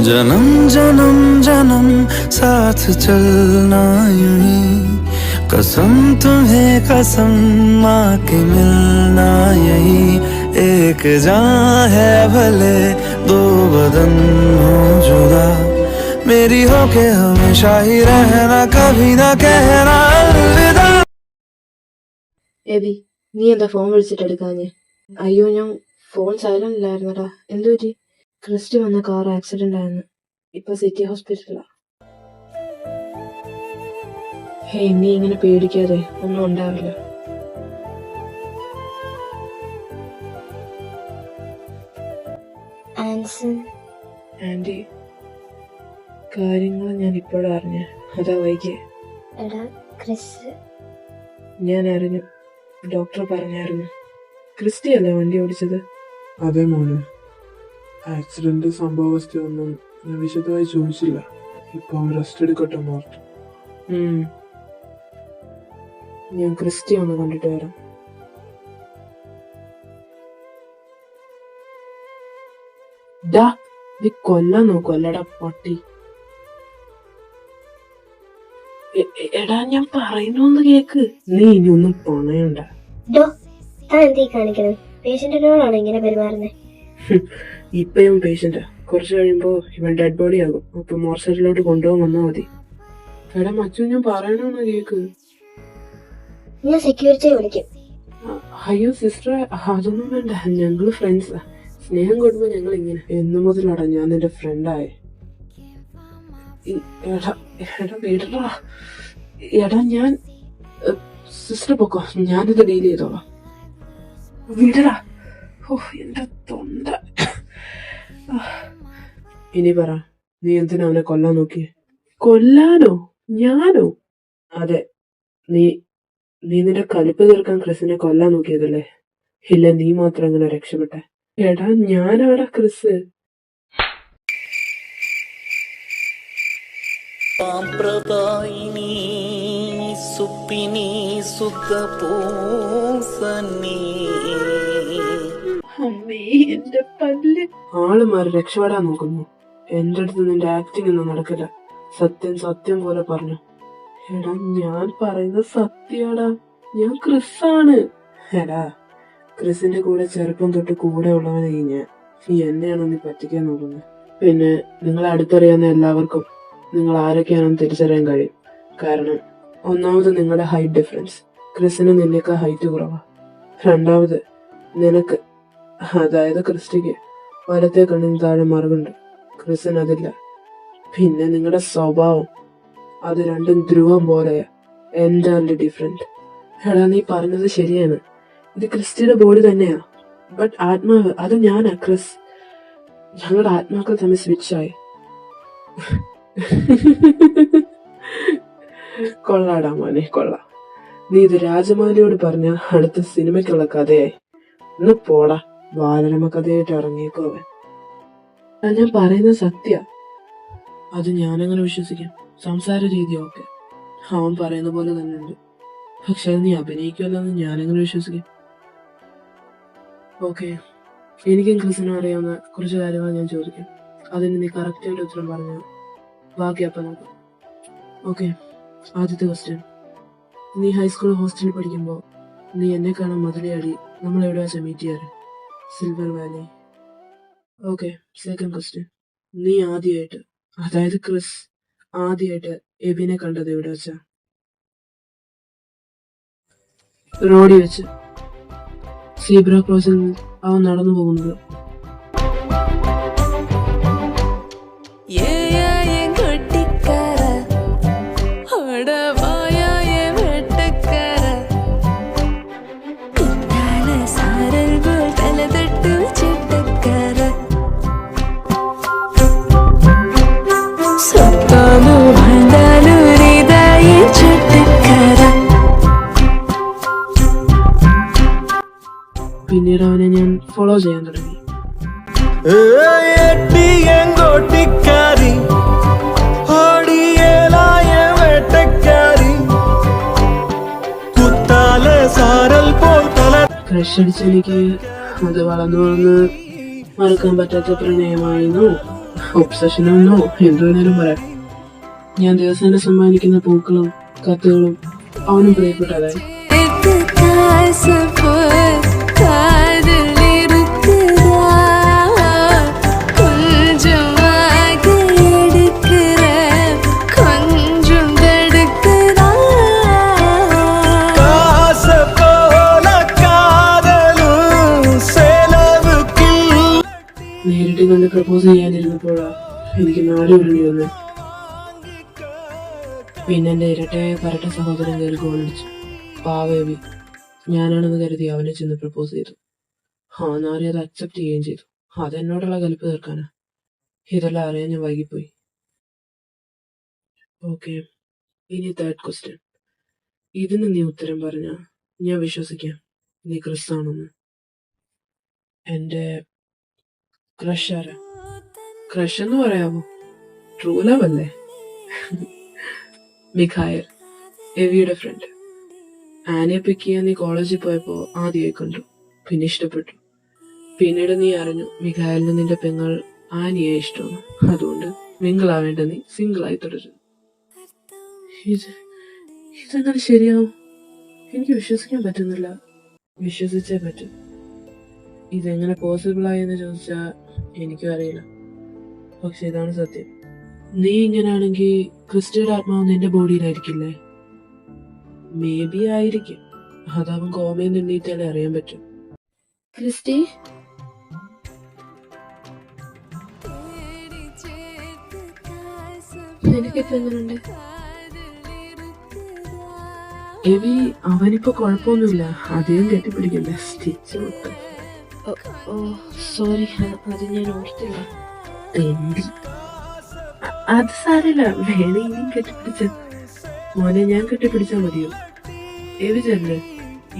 जन्म जन्म जन्म साथ चलना यूं ही, कसम तुम्हें कसम माँ के मिलना यही। एक जान है भले दो बदन हो जुदा, मेरी हो के हमेशा ही रहना, कभी ना कहना अलविदा। എബി, നീ എന്താ ഫോൺ വിളിച്ചിട്ട് എടുക്കാഞ്ഞേ? അയ്യോ, ഞാൻ ഫോൺ സൈലന്റ് ഇല്ലായിരുന്നടാ. എന്തു പറ്റി? ക്രിസ്റ്റി വന്ന കാർ ആക്സിഡന്റ് ആയിരുന്നു. ഇപ്പൊ സിറ്റി ഹോസ്പിറ്റലാ. ഹേയ്, നീ ഇങ്ങനെ പേടിക്കാതെ, ഒന്നും ഉണ്ടാവില്ല. ആന്റി, കാര്യങ്ങൾ ഞാൻ ഇപ്പോഴാ അറിഞ്ഞ. അതാ വൈകിയ. ഞാൻ അറിഞ്ഞു. ഡോക്ടർ പറഞ്ഞായിരുന്നു. ക്രിസ്റ്റി അല്ലേ വണ്ടി ഓടിച്ചത്? അതെ മോനെ, ആക്സിഡന്റ് സംഭവസ്ഥ ഒന്നും ഞാൻ വിശദമായി ചോദിച്ചില്ല. ഇപ്പൊ അവൻ റെസ്റ്റ് എടുക്കട്ടെ മോർട്ട്. ഞാൻ ക്രിസ്റ്റി ഒന്ന് കണ്ടിട്ട് വരാം. ഡാ, നീ കൊല്ലാൻ നോക്കുവല്ലടാ പട്ടി. എടാ, ഞാൻ പറയുന്നൊന്ന് കേക്ക്. നീ ഇനി ഒന്നും പണയണ്ട. പേഷ്യന്റിനോടാണ് ഇങ്ങനെ പെരുമാറുന്നത്? ഇപ്പൊ ഇവൻ പേഷ്യന്റാ. കുറച്ച് കഴിയുമ്പോ ഇവൻ ഡെഡ് ബോഡി ആകും. അപ്പൊ മോർച്ചറിലോട്ട് കൊണ്ടുപോകാൻ വന്നാ മതി. എടാ മച്ചു, ഞാൻ പറയണോന്ന് കേക്ക്. ഞാൻ സെക്യൂരിറ്റിയെ വിളിക്കും. അയ്യോ സിസ്റ്റർ, അതൊന്നും വേണ്ട. ഞങ്ങള് ഫ്രണ്ട്സാ. സ്നേഹം കൊടുമ്പോ ഞങ്ങൾ ഇങ്ങനെ. എന്നു മുതലാടാ ഞാൻ നിന്റെ ഫ്രണ്ടായ. എടാ എടാ ഞാൻ സിസ്റ്റർ പൊക്കോ, ഞാനിത് ഡീൽ ചെയ്തോളാം. വിടടാ. ഓ, എന്റെ തൊണ്ട. ഇനി പറ, നീ എന്തിനാ അവനെ കൊല്ലാൻ നോക്കിയേ? കൊല്ലാനോ? ഞാനോ? അതെ, നീ നിന്റെ കലിപ്പ് തീർക്കാൻ ക്രിസിനെ കൊല്ലാൻ നോക്കിയതല്ലേ? ഇല്ല, നീ മാത്രം അങ്ങനെ രക്ഷപ്പെട്ടെ. എടാ, ഞാനാടാ ക്രിസ്. സാമ്പ്രദായിനി സുപ്പിനി സുഖപൂസനി. അമ്മേ, എന്റെ പല്ല്. ആള് മാറി രക്ഷപ്പെടാൻ നോക്കുന്നു. എന്റെ അടുത്ത് നിന്റെ ആക്ടിങ് ഒന്നും നടക്കില്ല. സത്യം സത്യം പോലെ പറഞ്ഞു. എടാ, ഞാൻ പറയുന്നത് സത്യാടാ. ഞാൻ ക്രിസാണ്. എടാ, ക്രിസിന്റെ കൂടെ ചെറുപ്പം തൊട്ട് കൂടെ ഉള്ളവനെ ഞാൻ. നീ എന്നെയാണോ നീ പറ്റിക്കാൻ നോക്കുന്നത്? പിന്നെ നിങ്ങളെ അടുത്തറിയാവുന്ന എല്ലാവർക്കും നിങ്ങൾ ആരൊക്കെയാണെന്ന് തിരിച്ചറിയാൻ കഴിയും. കാരണം ഒന്നാമത് നിങ്ങളുടെ ഹൈറ്റ് ഡിഫറൻസ്. ക്രിസിന് നിന്നേക്കാൾ ഹൈറ്റ് കുറവാ. രണ്ടാമത് നിനക്ക്, അതായത് ക്രിസ്റ്റിക്ക് വലത്തെ കണ്ണിന് താഴെ മറുകുണ്ട്. ക്രിസിന് അതില്ല. പിന്നെ നിങ്ങളുടെ സ്വഭാവം, അത് രണ്ടും ധ്രുവം പോലെയാ. Entirely different. എടാ, നീ പറഞ്ഞത് ശരിയാണ്. ഇത് ക്രിസ്റ്റിയുടെ ബോഡി തന്നെയാ. ബട്ട് ആത്മാവ്, അത് ഞാനാ ക്രിസ്. ഞങ്ങളുടെ ആത്മാക്കൾ തമ്മിൽ സ്വിച്ചായി. കൊള്ളാടാ മോനെ, കൊള്ളാം. നീ ഇത് രാജമാലിയോട് പറഞ്ഞ അടുത്ത സിനിമയ്ക്കുള്ള കഥയായി. ഒന്ന് പോടാ, ബാലരമ കഥയായിട്ട് ഇറങ്ങിയേക്കോ അവൻ. ഞാൻ പറയുന്നത് സത്യ. അത് ഞാനങ്ങനെ വിശ്വസിക്കാം. സംസാര രീതി ഓക്കെ, അവൻ പറയുന്ന പോലെ തന്നെ ഉണ്ട്. പക്ഷെ അത് നീ അഭിനയിക്കുമല്ലെന്ന് ഞാനെങ്ങനെ വിശ്വസിക്കാം? ഓക്കെ, എനിക്കും ക്രിസിനും അറിയാവുന്ന കുറച്ച് കാര്യങ്ങൾ ഞാൻ ചോദിക്കാം. അതിന് നീ കറക്റ്റായിട്ട് ഉത്തരം പറഞ്ഞ ബാക്കി അപ്പം നോക്കാം. ഓക്കെ, ആദ്യത്തെ ക്വസ്റ്റ്യൻ. നീ ഹൈസ്കൂൾ ഹോസ്റ്റലിൽ പഠിക്കുമ്പോൾ നീ എന്നെ കാണാൻ മതിലയാടി നമ്മൾ എവിടെ വെച്ചാൽ മീറ്റ് ചെയ്യാറ്? Silver Valley. Okay, second question. നീ ആദ്യമായിട്ട്, അതായത് ക്രിസ് ആദ്യമായിട്ട് എബിനെ കണ്ടത് എവിടെ വെച്ചാ? റോഡിൽ വെച്ച്. സീബ്ര ക്രോസിംഗ് അവൻ നടന്നു പോകുന്നത്. പിന്നീട് അവനെ ഞാൻ ഫോളോ ചെയ്യാൻ തുടങ്ങി. ക്രഷ് അടിച്ചെനിക്ക് അത് വളർന്നു വളർന്ന് മറക്കാൻ പറ്റാത്ത പ്രണയമായിരുന്നു. ഒബ്സഷനൊന്നോ എന്തു വേണേലും പറയാം. ഞാൻ ദിവസേന സമ്മാനിക്കുന്ന പൂക്കളും കത്തുകളും അവനും പ്രിയപ്പെട്ടതായി. നേരിട്ട് കണ്ട് പ്രപ്പോസ് ചെയ്യാനിരുന്നപ്പോഴാ എനിക്ക് നാട് വിടേണ്ടി വന്നത്. പിന്നെ എന്റെ ഇരട്ടയായ കരട്ട സഹോദരൻ കയറി ഗോളടിച്ചു. പാവേവി ഞാനാണെന്ന് കരുതി അവനെ ചെന്ന് പ്രപ്പോസ് ചെയ്തു. നാരി അത് അക്സെപ്റ്റ് ചെയ്യുകയും ചെയ്തു. അതെന്നോടുള്ള കലിപ്പ് തീർക്കാനാ. ഇതെല്ലാം അറിയാൻ ഞാൻ വൈകിപ്പോയി. ഓക്കെ, ഇനി തേർഡ് ക്വസ്റ്റ്യൻ. ഇതിന് നീ ഉത്തരം പറഞ്ഞ ഞാൻ വിശ്വസിക്കാം നീ ക്രിസ്താണെന്ന്. എന്റെ ക്രഷ് ആരാ? ക്രഷ് എന്ന് പറയാമോ? ട്രൂ ലവ് അല്ലേ? മിഖായൽ, എവിയുടെ ഫ്രണ്ട്. ആനയെ പിക്ക് ചെയ്യാൻ നീ കോളേജിൽ പോയപ്പോ ആദ്യമായി കണ്ടു, പിന്നെ ഇഷ്ടപ്പെട്ടു. പിന്നീട് നീ അറിഞ്ഞു മിഖായലിന് നിന്റെ പെങ്ങൾ ആനിയെ ഇഷ്ടമാണ്. അതുകൊണ്ട് മിങ്കിളാവേണ്ട നീ സിംഗിളായി തുടരുന്നു. ഇതെങ്ങനെ ശരിയാവും? എനിക്ക് വിശ്വസിക്കാൻ പറ്റുന്നില്ല. വിശ്വസിച്ചേ പറ്റും. ഇതെങ്ങനെ പോസിബിൾ ആയെന്ന് ചോദിച്ചാ എനിക്കും അറിയില്ല. പക്ഷെ ഇതാണ് സത്യം. നീ ഇങ്ങനാണെങ്കിൽ ക്രിസ്റ്റിയുടെ ആത്മാവ് നിന്റെ ബോഡിയിലായിരിക്കില്ലേ? മേ ബി ആയിരിക്കും. അതവൻ കോമയിൽ നിന്നീറ്റാലേ അറിയാൻ പറ്റും. ക്രിസ്റ്റി, എനിക്കിപ്പോ എങ്ങനുണ്ട്? എവി, അവനിപ്പോ കുഴപ്പമൊന്നുമില്ല. അധികം കെട്ടിപ്പിടിക്കണ്ട. സ്റ്റിച്ച് വിട്ടു. ഓ സോറി, അത് ഞാൻ ഓർത്തില്ല. അത് സാരില്ല, വേണേ ഇനിയും കെട്ടിപ്പിടിച്ച. മോനെ ഞാൻ കെട്ടിപ്പിടിച്ചാ മതിയോ? എവി ചെല്ലേ,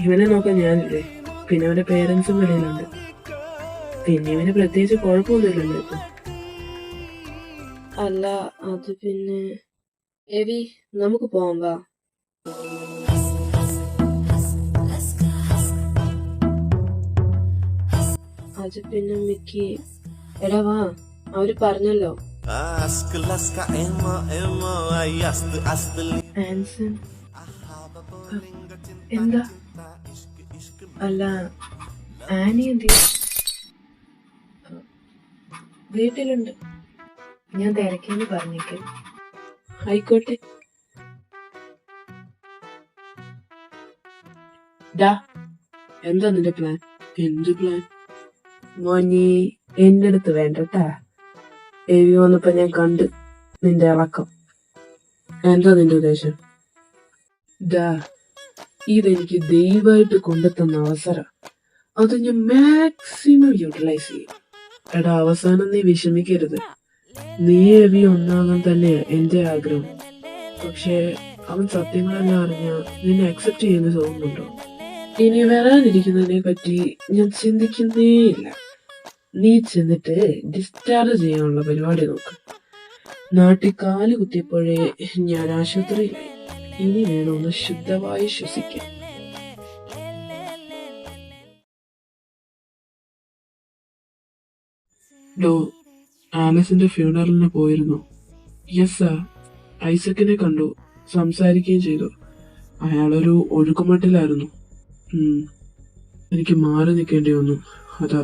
ഇവനെ നോക്കാൻ ഞാനില്ലേ. പിന്നെ അവന്റെ പേരൻസും വെളിയിലുണ്ട്. പിന്നെ ഇവന് പ്രത്യേകിച്ച് കുഴപ്പമൊന്നുമില്ലല്ലോ ഇപ്പൊ. അല്ല, അത് പിന്നെ എവി നമുക്ക് പോവാം വാ. അത് പിന്നെ മിക്കി, എടാ വാ, അവര് പറഞ്ഞല്ലോ. ആൻസൺ എന്താ? അല്ല, ആനി എന്ത്? വീട്ടിലുണ്ട്. ഞാൻ തിരക്കിന്ന് പറഞ്ഞേക്കെ. ആയിക്കോട്ടെ. ഡാ, എന്താ നിന്റെ പ്ലാൻ? എന്ത് പ്ലാൻ? മോനി എന്റെ അടുത്ത് വേണ്ടട്ടാ. എവി വന്നപ്പോ ഞാൻ കണ്ട് നിന്റെ ഇളക്കം. എന്താ നിന്റെ ഉദ്ദേശം? ഡാ, ഇതെനിക്ക് ദൈവമായിട്ട് കൊണ്ടുത്തന്ന അവസരം. അത് ഞാൻ മാക്സിമം യൂട്ടിലൈസ് ചെയ്യും. എടാ, അവസാനം നീ വിഷമിക്കരുത്. നീ എവി ഒന്നാകാൻ തന്നെയാ എന്റെ ആഗ്രഹം. പക്ഷെ അവൻ സത്യങ്ങളെല്ലാം അറിഞ്ഞ നിന്നെ അക്സെപ്റ്റ് ചെയ്യുന്ന തോന്നുന്നുണ്ടോ? ഇനി വരാനിരിക്കുന്നതിനെ പറ്റി ഞാൻ ചിന്തിക്കുന്നേയില്ല. നീ ചെന്നിട്ട് ഡിസ്ചാർജ് ചെയ്യാനുള്ള പരിപാടി നോക്ക്. നാട്ടിൽ കാല് കുത്തിയപ്പോഴേ ഞാൻ ആശുപത്രിയിലായി. ഇനി വേണം ഒന്ന് ശുദ്ധമായി ശ്വസിക്കാൻ. ഡോ, ആലസിന്റെ ഫ്യൂണറലിന് പോയിരുന്നു. Yes sir. ഐസക്കിനെ കണ്ടു, സംസാരിക്കുകയും ചെയ്തു. അയാളൊരു ഒഴുക്കുമട്ടിലായിരുന്നു. എനിക്ക് മാറി നിൽക്കേണ്ടി വന്നു. അതാ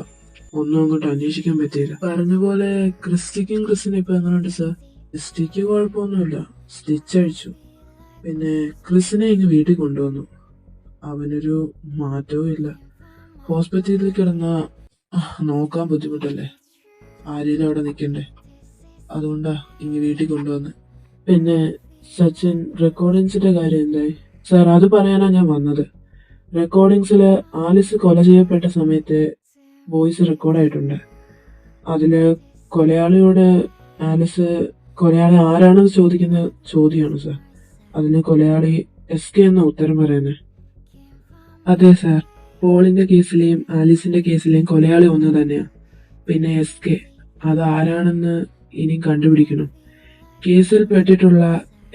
ഒന്നും അങ്ങോട്ട് അന്വേഷിക്കാൻ പറ്റിയില്ല. പറഞ്ഞ പോലെ ക്രിസ്റ്റിക്കും ക്രിസ്റ്റിനും ഇപ്പൊ എങ്ങനെയുണ്ട് സാർ? ക്രിസ്റ്റിക്ക് കുഴപ്പമൊന്നുമില്ല, സ്റ്റിച്ച് അഴിച്ചു. പിന്നെ ക്രിസിനെ ഇങ്ങ് വീട്ടിൽ കൊണ്ടുവന്നു. അവനൊരു മാറ്റവും ഇല്ല. ഹോസ്പിറ്റലിൽ കിടന്ന നോക്കാൻ ബുദ്ധിമുട്ടല്ലേ, ആരെയും അവിടെ നിൽക്കണ്ടേ. അതുകൊണ്ടാ ഇങ്ങ് വീട്ടിൽ കൊണ്ടുവന്ന്. പിന്നെ സച്ചിൻ, റെക്കോർഡിങ്സിന്റെ കാര്യം എന്തായി? സാർ, അത് പറയാനാ ഞാൻ വന്നത്. റെക്കോർഡിങ്സില് ആലിസ് കൊല ചെയ്യപ്പെട്ട സമയത്ത് വോയിസ് റെക്കോർഡായിട്ടുണ്ട്. അതില് കൊലയാളിയോട് ആലിസ് കൊലയാളി ആരാണെന്ന് ചോദിക്കുന്ന ചോദ്യമാണ് സാർ. അതിന് കൊലയാളി SK എന്ന ഉത്തരം പറയുന്നത്. അതെ സാർ, പോളിന്റെ കേസിലെയും ആലീസിന്റെ കേസിലെയും കൊലയാളി ഒന്ന് തന്നെയാ. പിന്നെ SK അത് ആരാണെന്ന് ഇനി കണ്ടുപിടിക്കണം. കേസിൽ പെട്ടിട്ടുള്ള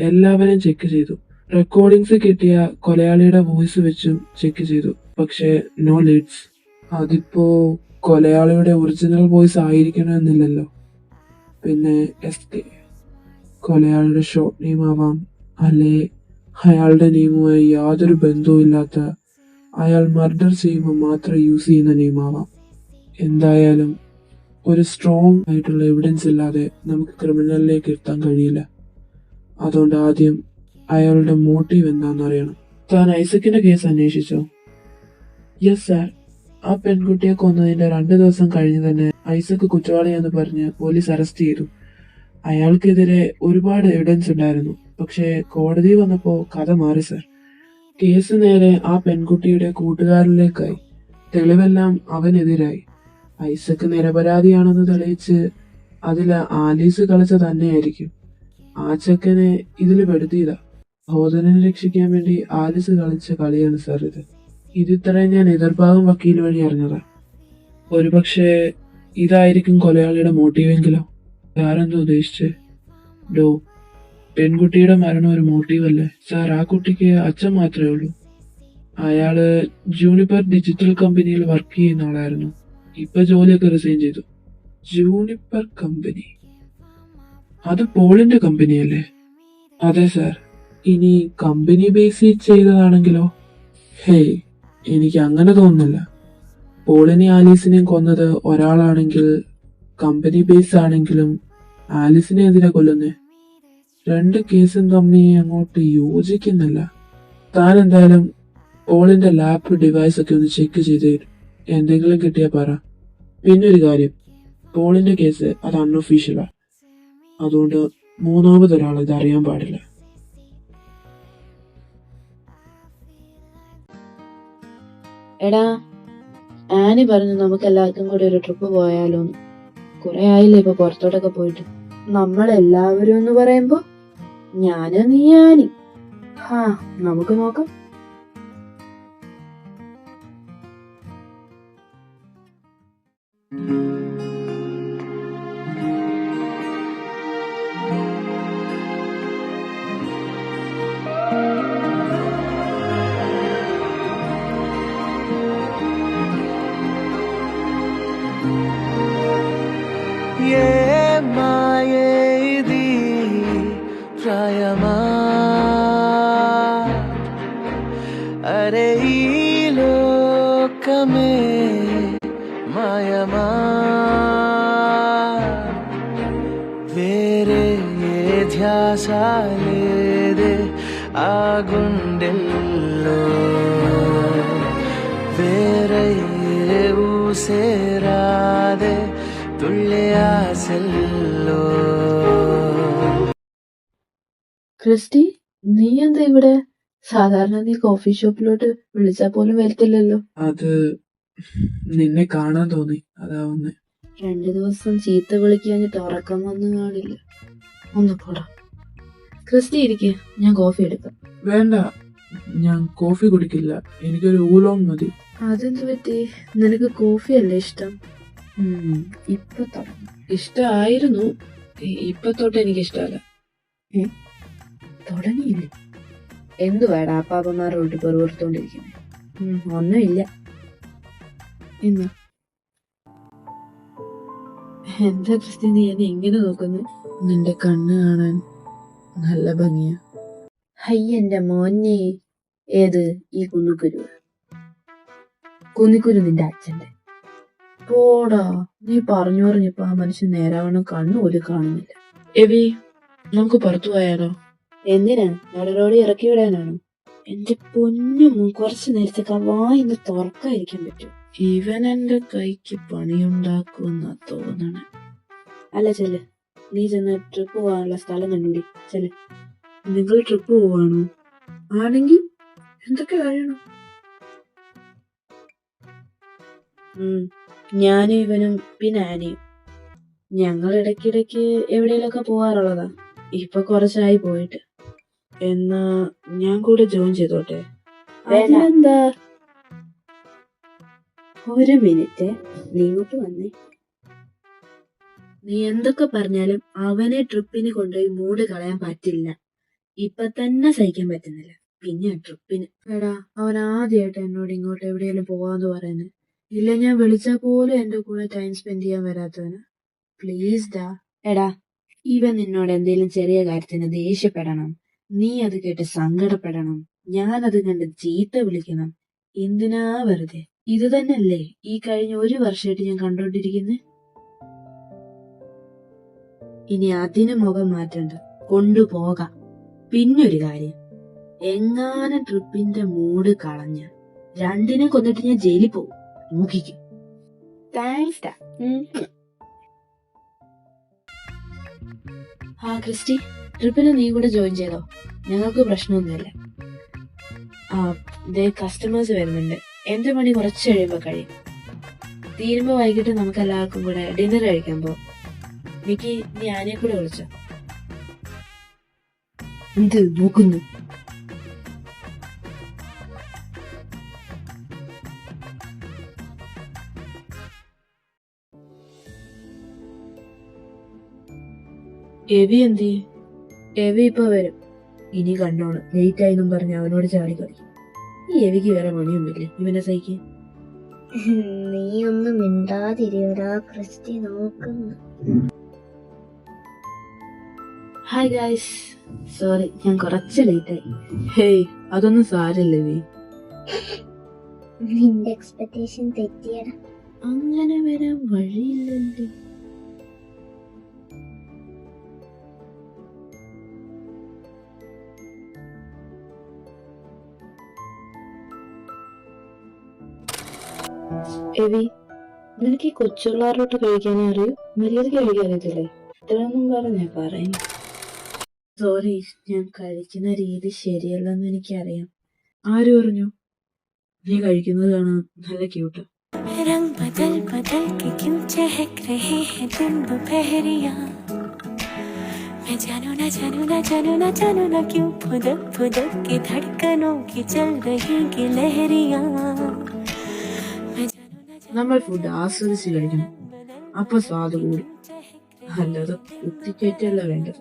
എല്ലാവരെയും ചെക്ക് ചെയ്തു. റെക്കോർഡിങ്സ് കിട്ടിയ കൊലയാളിയുടെ വോയിസ് വെച്ചും ചെക്ക് ചെയ്തു. പക്ഷെ നോ ലീഡ്സ്. അതിപ്പോ കൊലയാളിയുടെ ഒറിജിനൽ വോയിസ് ആയിരിക്കണമെന്നില്ലല്ലോ. പിന്നെ SK. കൊലയാളിയുടെ ഷോർട്ട് നെയിം ആവാം, അല്ലെ അയാളുടെ നെയിമുമായി യാതൊരു ബന്ധവുമില്ലാത്ത അയാൾ മർഡർ ചെയ്യുമ്പോൾ മാത്രം യൂസ് ചെയ്യുന്ന നെയിം ആവാം. എന്തായാലും ഒരു സ്ട്രോങ് ആയിട്ടുള്ള എവിഡൻസ് ഇല്ലാതെ നമുക്ക് ക്രിമിനലിലേക്ക് എത്താൻ കഴിയില്ല. അതുകൊണ്ട് ആദ്യം അയാളുടെ മോട്ടീവ് എന്താണെന്ന് അറിയണം. താൻ ഐസക്കിന്റെ കേസ് അന്വേഷിച്ചോ? Yes sir. ആ പെൺകുട്ടിയെ കൊന്നതിന്റെ 2 ദിവസം കഴിഞ്ഞ് തന്നെ ഐസക് കുറ്റവാളിയെന്ന് പറഞ്ഞ് പോലീസ് അറസ്റ്റ് ചെയ്തു. അയാൾക്കെതിരെ ഒരുപാട് എവിഡൻസ് ഉണ്ടായിരുന്നു. പക്ഷേ കോടതി വന്നപ്പോ കഥ മാറി സാർ. കേസ് നേരെ ആ പെൺകുട്ടിയുടെ കൂട്ടുകാരിലേക്കായി. തെളിവെല്ലാം അവനെതിരായി. ഐസക് നിരപരാധിയാണെന്ന് തെളിയിച്ച് അതില് ആലീസ് കളിച്ച തന്നെയായിരിക്കും. ആ ചെക്കനെ ഇതിൽ പെടുത്തിയതാ. സഹോദരനെ രക്ഷിക്കാൻ വേണ്ടി ആലീസ് കളിച്ച കളിയാണ് സാർ ഇത്. ഇതിത്രയും ഞാൻ എതിർഭാഗം വക്കീൽ വഴി അറിഞ്ഞതാ. ഒരുപക്ഷെ ഇതായിരിക്കും കൊലയാളിയുടെ മോട്ടീവെങ്കിലോ? സാറെന്താ ഉദ്ദേശിച്ച്? ഡോ, പെൺകുട്ടിയുടെ മരണം ഒരു മോട്ടീവല്ലേ സാർ? ആ കുട്ടിക്ക് അച്ഛൻ മാത്രമേ ഉള്ളൂ. അയാള് ജൂനിപ്പർ ഡിജിറ്റൽ കമ്പനിയിൽ വർക്ക് ചെയ്യുന്ന ആളായിരുന്നു. ഇപ്പൊ ജോലിയൊക്കെ റിസൈൻ ചെയ്തു. Juniper company? അത് പോളിന്റെ കമ്പനിയല്ലേ? അതെ സാർ. ഇനി കമ്പനി ബേസ് ചെയ്തതാണെങ്കിലോ? ഹേയ്, എനിക്ക് അങ്ങനെ തോന്നുന്നില്ല. പോളിനെയും ആലീസിനെയും കൊന്നത് ഒരാളാണെങ്കിൽ കമ്പനി ബേസ് ആണെങ്കിലും ആലീസിനെ എന്തിനാ കൊല്ലുന്നേ? 2 കേസും തമ്മിൽ അങ്ങോട്ട് യോജിക്കുന്നില്ല. താൻ എന്തായാലും പോളിന്റെ ലാപ്പ് ഡിവൈസ് ഒക്കെ ഒന്ന് ചെക്ക് ചെയ്ത് തരും. എന്തെങ്കിലും കിട്ടിയാ പറ. പിന്നെ ഒരു കാര്യം, പോളിന്റെ കേസ് അത് അൺഒഫീഷ്യലാ. അതുകൊണ്ട് 3-മതൊരാൾ ഇത് അറിയാൻ പാടില്ല. എടാ, ആനി പറഞ്ഞു നമുക്ക് എല്ലാവർക്കും കൂടി ഒരു ട്രിപ്പ് പോയാലോന്ന്. കുറെ ആയില്ലേ ഇപ്പൊ പുറത്തോട്ടൊക്കെ പോയിട്ട്. നമ്മളെല്ലാവരും എന്ന് പറയുമ്പോ ഞാന്, നീ, ആനി. നമുക്ക് നോക്കാം. ये माये इदी प्रायमा अरे ई लोकमे मायमा వేరే ఏ ధ్యాస లేదే ఆ గుండెల్లో వేరే ఏ ఊసేరాదే തുള്ളിയ ആസല്ലോ. ക്രിസ്റ്റി, നീ എന്താ ഇവിടെ? സാധാരണ നീ കോഫി ഷോപ്പിലോട്ട് വിളിച്ചാൽ പോലും വരത്തില്ലല്ലോ. അത് നിന്നെ കാണാൻ തോന്നി, അതാ വന്നേ. 2 ദിവസം ചീത്ത വിളിക്കാഞ്ഞിട്ട് ഉറക്കം വന്നു കാണില്ല. ഒന്ന് പോടാ. ക്രിസ്റ്റി ഇരിക്കെ, ഞാൻ കോഫി എടുക്കാം. വേണ്ട, ഞാൻ കോഫി കുടിക്കില്ല. എനിക്കൊരു ഊലോങ് മതി. അതെന്ത് പറ്റി? നിനക്ക് കോഫി അല്ലേ ഇഷ്ടം? ഇപ്പൊ തുടങ്ങി. ഇഷ്ടമായിരുന്നു, ഇപ്പൊ തൊട്ട് എനിക്ക് ഇഷ്ടമല്ല. തുടങ്ങിയില്ലേ? എന്തു വേടാ അപ്പാപ്പന്മാരുടെ വീട്ടിൽ പെറുകൊടുത്തോണ്ടിരിക്കുന്നേ? ഒന്നുമില്ല. ഇന്ന് എന്താ ക്രിസ്റ്റി നീ എന്നെ ഇങ്ങനെ നോക്കുന്നു? നിന്റെ കണ്ണ് കാണാൻ നല്ല ഭംഗിയാ. ഹയ്യന്റെ മോനെ. ഏത്? ഈ കുന്നിക്കുരു? കുന്നിക്കുരു നിന്റെ അച്ഛന്റെ. പോടാ, നീ പറഞ്ഞു പറഞ്ഞിപ്പോ ആ മനുഷ്യൻ നേരാവണ്ണം കണ്ണുപോലും കാണുന്നില്ല. എവി, നമുക്ക് പുറത്തു പോയാലോ? എന്തിനാ? നടരോടി ഇറക്കി വിടാനാണോ? എന്റെ പൊന്നു, കുറച്ചു നേരത്തേക്ക് വായിന്ന് തുറക്കാതിരിക്കാൻ പറ്റും. ഇവൻ എന്റെ കൈക്ക് പണിയുണ്ടാക്കുമെന്നാ തോന്നണേ. അല്ല ചെല്ല്, നീ ചെന്ന് ട്രിപ്പ് പോകാനുള്ള സ്ഥലം കണ്ടുപിടി. ചെല്ല്. നിങ്ങൾ ട്രിപ്പ് പോവാണോ? ആണെങ്കിൽ എന്തൊക്കെ കഴിയണം? ഞാനും ഇവനും പിന്നെ ആനിയും ഞങ്ങൾ ഇടയ്ക്കിടയ്ക്ക് എവിടെയെങ്കിലൊക്കെ പോവാറുള്ളതാ. ഇപ്പൊ കുറച്ചായി പോയിട്ട്. എന്നാ ഞാൻ കൂടെ ജോയിൻ ചെയ്തോട്ടെ? എന്താ? ഒരു മിനിറ്റ്, നീ ഇങ്ങോട്ട് വന്നേ. നീ എന്തൊക്കെ പറഞ്ഞാലും അവനെ ട്രിപ്പിന് കൊണ്ടുപോയി മൂഡ് കളയാൻ പറ്റില്ല. ഇപ്പൊ തന്നെ സഹിക്കാൻ പറ്റുന്നില്ല, പിന്നെ ട്രിപ്പിന്. എടാ, അവൻ ആദ്യമായിട്ട് എന്നോട് ഇങ്ങോട്ട് എവിടെയെങ്കിലും പോവാന്ന് പറയുന്നത്. ഇല്ല, ഞാൻ വിളിച്ചാൽ പോലും എന്റെ കൂടെ ടൈം സ്പെൻഡ് ചെയ്യാൻ വരാത്തവന്. പ്ലീസ് ഡാ, എടാ, ഇവൻ നിന്നോട് എന്തെങ്കിലും ചെറിയ കാര്യത്തിന് ദേഷ്യപ്പെടണം, നീ അത് കേട്ട് സങ്കടപ്പെടണം, ഞാനത് കണ്ട് ചീത്ത വിളിക്കണം. എന്തിനാ വെറുതെ? ഇത് തന്നെയല്ലേ ഈ കഴിഞ്ഞ 1 വർഷമായിട്ട് ഞാൻ കണ്ടോണ്ടിരിക്കുന്നത്. ഇനി അതിന് മുഖം മാറ്റണ്ട, കൊണ്ടുപോകാം. പിന്നൊരു കാര്യം, എങ്ങാനും ട്രിപ്പിന്റെ മൂഡ് കളഞ്ഞ 2നെ കൊന്നിട്ട് ഞാൻ ജയിലിൽ പോകും. നോക്കിക്കും. താങ്ക്സ് ടാ. ആ ക്രിസ്റ്റി, ട്രിപ്പിന് നീ കൂടെ ജോയിൻ ചെയ്തോ? ഞങ്ങൾക്ക് പ്രശ്നമൊന്നുമില്ല. കസ്റ്റമേഴ്സ് വരുന്നുണ്ട്. എന്റെ പണി കുറച്ച് കഴിയുമ്പോ കഴിയും. തീരുമ്പോ വൈകിട്ട് നമുക്ക് എല്ലാവർക്കും കൂടെ ഡിന്നർ കഴിക്കാൻ പോകും. മിക്കി, നീ ആനയെ കൂടെ വിളിച്ചോ? എന്ത് നോക്കുന്നു? എവി എന്തി? എവി ഇപ്പൊ വരും. ഇനി കണ്ടോണ്, ലേറ്റ് ആയിന്നും പറഞ്ഞ് അവനോട് ചാടി കളിക്കും. ഈ എവിക്ക് വേറെ പണിയൊന്നുമില്ലേ ഇവനെ സഹിക്കാൻ? നീ ഒന്നും മിണ്ടാതിരിയോടാ, ക്രിസ്റ്റി നോക്കുന്നു. ഹായ് ഗായ്സ്, സോറി ഞാൻ കുറച്ച് ലേറ്റ് ആയി. ഹേയ്, അതൊന്നും സാരല്ലേ എവി. നിന്റെ എക്സ്പെക്ടേഷൻ തെറ്റിയടാ. അങ്ങനെ വരാൻ വഴിയില്ലല്ലോ. എവി, നിനക്ക് ഈ കൊച്ചുള്ളാരോട്ട് കഴിക്കാനേ അറിയൂ? മര്യാദയ്ക്ക് കഴിക്കാൻ അറിയത്തില്ലേ? ഇത്രയൊന്നും പറഞ്ഞാ പറയും. സോറി, ഞാൻ കഴിക്കുന്ന രീതി ശരിയല്ലെന്ന് എനിക്കറിയാം. ആര് പറഞ്ഞു? നീ കഴിക്കുന്നത് കാണാൻ നല്ല ക്യൂട്ട്. रंग बदल बदल के क्यों चहक रहे हैं दिन दोपहरिया मैं जानू ना जानू ना जानू ना जानू ना क्यों फुदक फुदक के धड़कनों की चल रही की लहरिया നമ്മൾ ഫുഡ് ആസ്വദിച്ച് കഴിക്കണം, അപ്പൊ സ്വാദ് കൂടും. അല്ലാതെ കുത്തിക്കയറ്റല്ല വേണ്ടത്.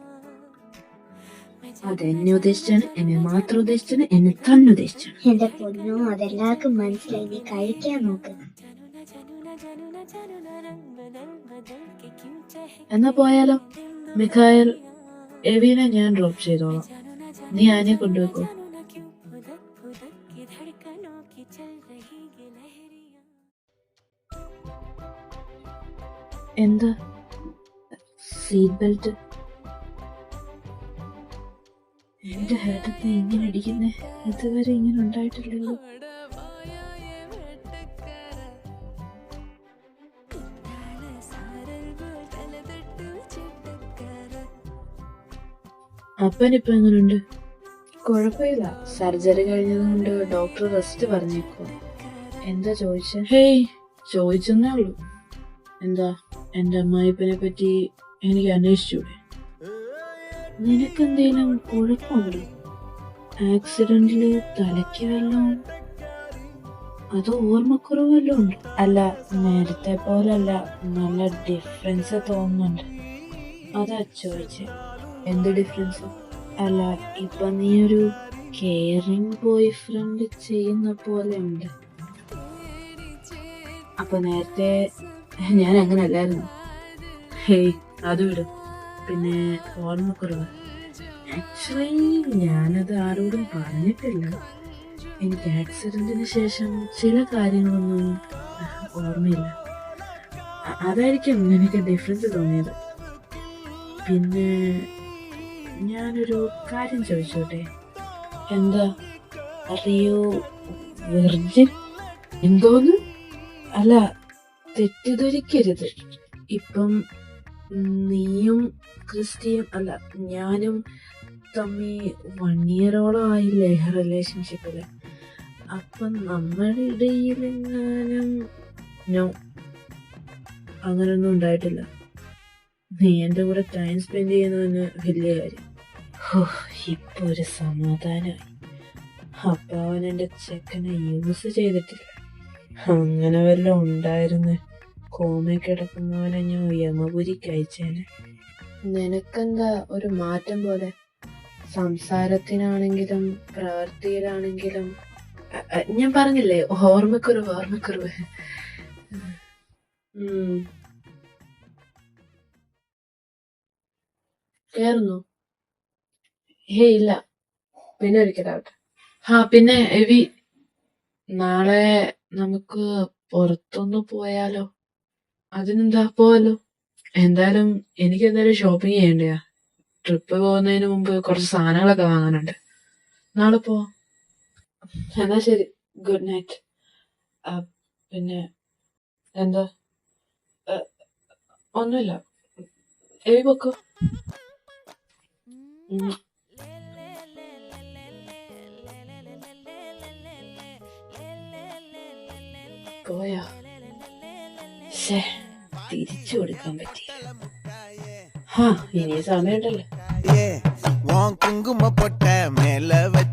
അതെന്നെ ഉദ്ദേശിച്ചാണ്, എന്നെ മാത്രം ഉദ്ദേശിച്ചാണ്, എന്നെ തന്നെ ഉദ്ദേശിച്ചാണ്. എന്റെ പൊന്നോ, അതെല്ലാവർക്കും മനസ്സിലായി. നീ കഴിക്കാൻ നോക്ക്. എന്നാ പോയാലോ? മിഖായൽ, എവീനെ ഞാൻ ഡ്രോപ്പ് ചെയ്തോളാം. നീ ആനെ കൊണ്ടുവെക്കോ? എന്താ സീറ്റ് ബെൽറ്റ്? എന്റെ ഹേട്ടത്തെ ഇങ്ങനെ അടിക്കുന്നേ ഇതുവരെ ഇങ്ങനെ ഉണ്ടായിട്ടില്ലല്ലോ. അപ്പനിപ്പോ എങ്ങനുണ്ട്? കുഴപ്പമില്ല, സർജറി കഴിഞ്ഞത് കൊണ്ട് ഡോക്ടർ റെസ്റ്റ് പറഞ്ഞേക്കോ. എന്താ ചോദിച്ച? ഹേയ്, ചോദിച്ചെന്നേ ഉള്ളൂ. എന്താ, എന്റെ അമ്മായിപ്പനെ പറ്റി എനിക്ക് അന്വേഷിച്ചൂടെ? നിനക്കെന്തേലും കുഴപ്പമുണ്ടോ? ആക്സിഡന്റില് തലയ്ക്ക് വല്ലതും, അതോ ഓർമ്മക്കുറവ് വല്ലതും ഉണ്ടോ? അല്ല, നേരത്തെ പോലല്ല, നല്ല ഡിഫറൻസ് തോന്നുന്നുണ്ട്. അതാ ചോദിച്ചേ. എന്ത് ഡിഫറൻസ്? അല്ല, ഇപ്പൊ നീ ഒരു കെയറിംഗ് ബോയ് ഫ്രണ്ട് ചെയ്യുന്ന പോലെ ഉണ്ട്. അപ്പൊ നേരത്തെ ഞാൻ അങ്ങനെ അല്ലായിരുന്നു. ഹേയ്, അത് വിടും. പിന്നെ ഓർമ്മക്കുറവ്, ആക്ച്വലി ഞാനത് ആരോടും പറഞ്ഞിട്ടില്ല. എനിക്ക് ആക്സിഡന്റിന് ശേഷം ചില കാര്യങ്ങളൊന്നും ഓർമ്മയില്ല. അതായിരിക്കും എനിക്ക് ഡിഫറൻസ് തോന്നിയത്. പിന്നെ ഞാനൊരു കാര്യം ചോദിച്ചോട്ടെ? എന്താ? അറിയോ വെർജിൻ? എന്തോന്ന്? അല്ല, തെറ്റിദ്ധരിക്കരുത്. ഇപ്പം നീയും ക്രിസ്റ്റിയും, അല്ല ഞാനും തമ്മി 1 ഇയറോളം ആയില്ലേ റിലേഷൻഷിപ്പില്. അപ്പം നമ്മുടെ ഇടയിലെങ്ങാനും നോ, അങ്ങനൊന്നും ഉണ്ടായിട്ടില്ല. നീ എന്റെ കൂടെ ടൈം സ്പെൻഡ് ചെയ്യുന്നതിന് വലിയ കാര്യം. ഇപ്പൊ ഒരു സമാധാനമായി. അപ്പൊ അവൻ എന്റെ ചെക്കനെ യൂസ് ചെയ്തിട്ടില്ല. അങ്ങനെ വല്ലതും ഉണ്ടായിരുന്നു, കോമ കിടക്കുന്നവനെ ഞാൻ യമപുരിക്ക് അയച്ചേനെ. നിനക്കെന്താ ഒരു മാറ്റം പോലെ? സംസാരത്തിനാണെങ്കിലും പ്രവൃത്തിയിലാണെങ്കിലും. ഞാൻ പറഞ്ഞില്ലേ, ഓർമ്മക്കുറവ്. കേറുന്നു? ഇല്ല. പിന്നെ ഒരിക്കലാവട്ടെ. പിന്നെ എവി, നാളെ നമുക്ക് പുറത്തൊന്ന് പോയാലോ? അതിനെന്താ, പോവാലോ. എന്തായാലും എനിക്ക് എന്തായാലും ഷോപ്പിംഗ് ചെയ്യണ്ടയാ. ട്രിപ്പ് പോകുന്നതിന് മുമ്പ് കുറച്ച് സാധനങ്ങളൊക്കെ വാങ്ങാനുണ്ട്. നാളെ പോവാം. എന്നാ ശരി, ഗുഡ് നൈറ്റ്. പിന്നെ എന്താ? ഒന്നുമില്ല. എവി പൊക്കോ. പോയാ? തിരിച്ചു കൊടുക്കാൻ പറ്റി. ഇനി സമയമുണ്ടല്ലോ. குங்கும பொட்ட மேல வச்சு